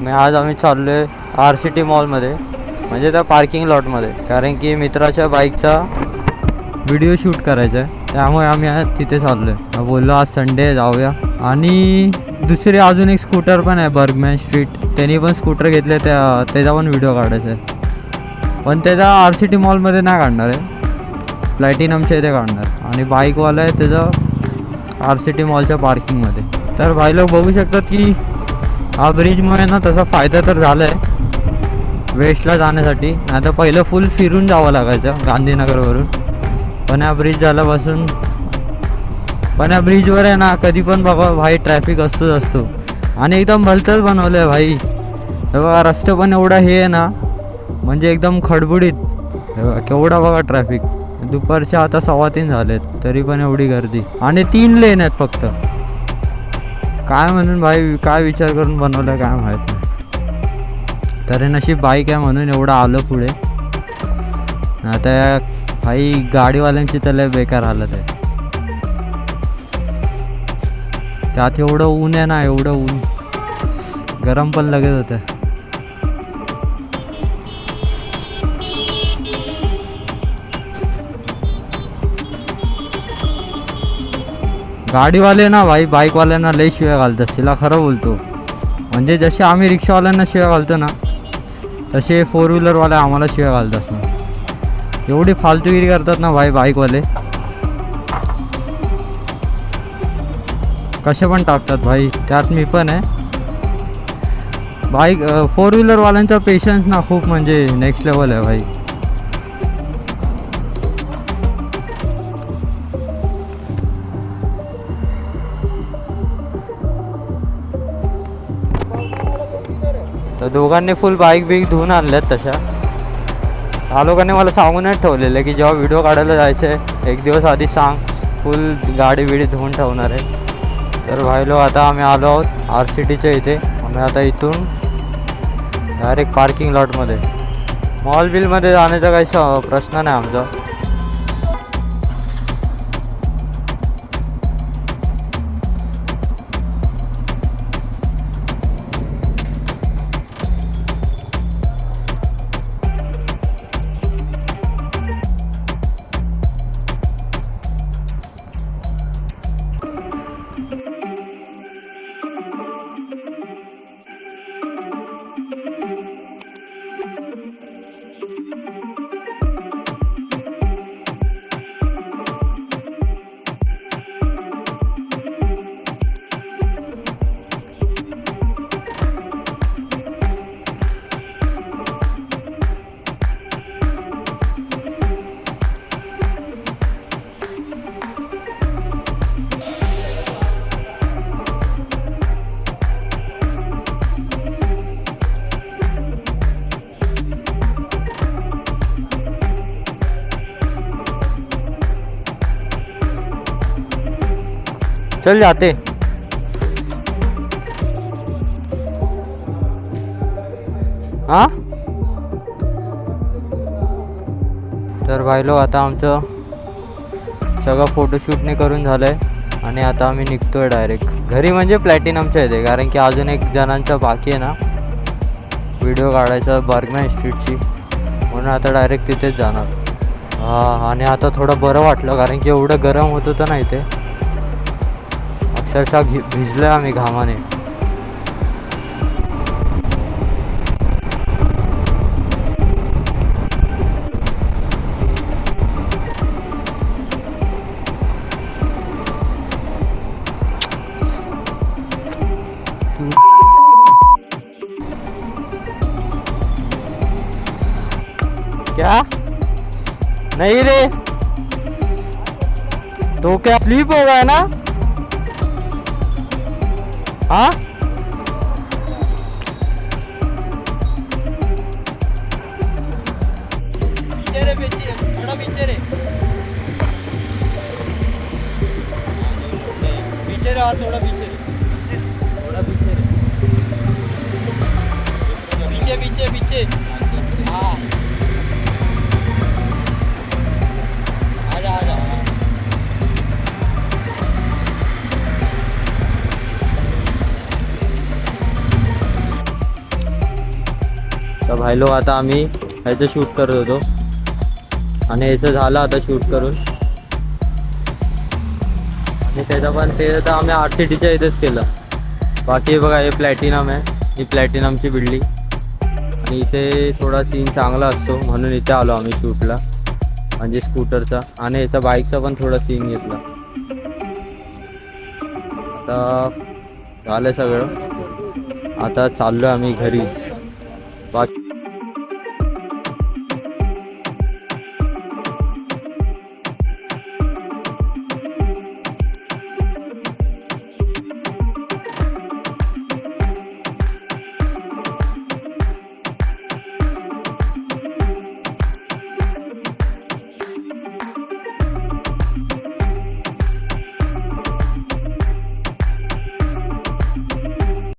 मी आज आम्ही चाललो आहे RCT मॉलमध्ये, म्हणजे त्या पार्किंग लॉटमध्ये, कारण की मित्राच्या बाईकचा व्हिडिओ शूट करायचा आहे. त्यामुळे आम्ही आज तिथे चाललो आहे. बोललो आज संडे जाऊया. आणि दुसरी अजून एक स्कूटर पण आहे बर्गमॅन स्ट्रीट, त्यांनी पण स्कूटर घेतले, त्याचा पण व्हिडिओ काढायचा आहे. पण त्याचा RCT मॉलमध्ये नाही काढणार आहे, प्लॅटिनमच्या इथे काढणार. आणि बाईकवाला आहे त्याचं RCT मॉलच्या पार्किंगमध्ये. तर भाई लोक बघू शकतात की हा ब्रिजमुळे ना तसा फायदा तर झाला आहे वेस्टला जाण्यासाठी. नाही तर पहिलं फुल फिरून जावं लागायचं गांधीनगरवरून. पण हा ब्रिज झाल्यापासून, पण या ब्रिजवर आहे ना कधी पण बघा भाई ट्रॅफिक असतो. आणि एकदम भलतंच बनवलं आहे भाई. हे बघा रस्ते पण एवढा हे आहे ना, म्हणजे एकदम खडबडीत. हे बघा केवढा बघा ट्रॅफिक. दुपारचे आता 3:15 झालेत तरी पण एवढी गर्दी. आणि 3 लेन आहेत फक्त. काय म्हणून भाई काय विचार करून बनवलं काय माहीत नाही. तरी नशीब बाईक आहे म्हणून एवढं आलं पुढे. आता भाई गाडीवाल्यांची तर बेकार हालत आहे. त्यात एवढं ऊन आहे ना, एवढं ऊन, गरम पण लगेच होतं. गाडीवाले ना भाई बाईकवाल्यांना लई शिव्या घालतात, तिला खरं बोलतो. म्हणजे जसे आम्ही रिक्षावाल्यांना शिव्या घालतो ना, तसे 4 व्हीलरवाले आम्हाला शिव्या घालतात ना. एवढी फालतूगिरी करतात ना भाई बाईकवाले, कसे पण टाकतात भाई. त्यात मी पण आहे. बाईक 4 व्हीलरवाल्यांचा पेशन्स ना खूप म्हणजे नेक्स्ट लेवल आहे भाई. तर दोघांनी फुल बाईक धुवून आणल्यात तशा. ह्या लोकांनी मला सांगूनच ठेवलेलं की जेव्हा व्हिडिओ काढायला जायचं आहे 1 दिवस आधी सांग, फुल गाडी धुवून ठेवणार आहे. तर भाई लोक आता आम्ही आलो आहोत RCTच्या इथे. आम्ही आता इथून डायरेक्ट पार्किंग लॉटमध्ये, मॉल बिलमध्ये जाण्याचा काही प्रश्न नाही आमचा. चल जाते. हां तर भाई लोक आता आमचं सगळं फोटोशूटने करून झालं आहे. आणि आता आम्ही निघतो आहे डायरेक्ट घरी, म्हणजे प्लॅटिनमच्या इथे. कारण की अजून एक जणांचा बाकी आहे ना व्हिडिओ काढायचा बर्गमॅन स्ट्रीटची, म्हणून आता डायरेक्ट तिथेच जाणार. आणि आता थोडं बरं वाटलं, कारण की एवढं गरम होत होतं ना इथे, अक्षरशः भिजलो आम्ही घामाने. क्या नहीं रे, तो क्या स्लीप हो गया ना? हाँ थोड़ा पीछे रे, थोड़ा पीछे, थोड़ा पीछे रे, पीछे पीछे पीछे. हाँ आजा आजा. भाई लोक आता आम्ही ह्याचं शूट करत होतो आणि ह्याचं झालं आता शूट करून. आणि त्याचं पण ते आता आम्ही RCTच्या इथेच केलं. बाकी बघा हे प्लॅटिनम आहे, ही प्लॅटिनमची बिल्डिंग. आणि इथे थोडा सीन चांगला असतो म्हणून इथे आलो आम्ही शूटला, म्हणजे स्कूटरचा. आणि याचा बाईकचा पण थोडा सीन घेतला. आता झालं सगळं, आता चाललो आम्ही घरी.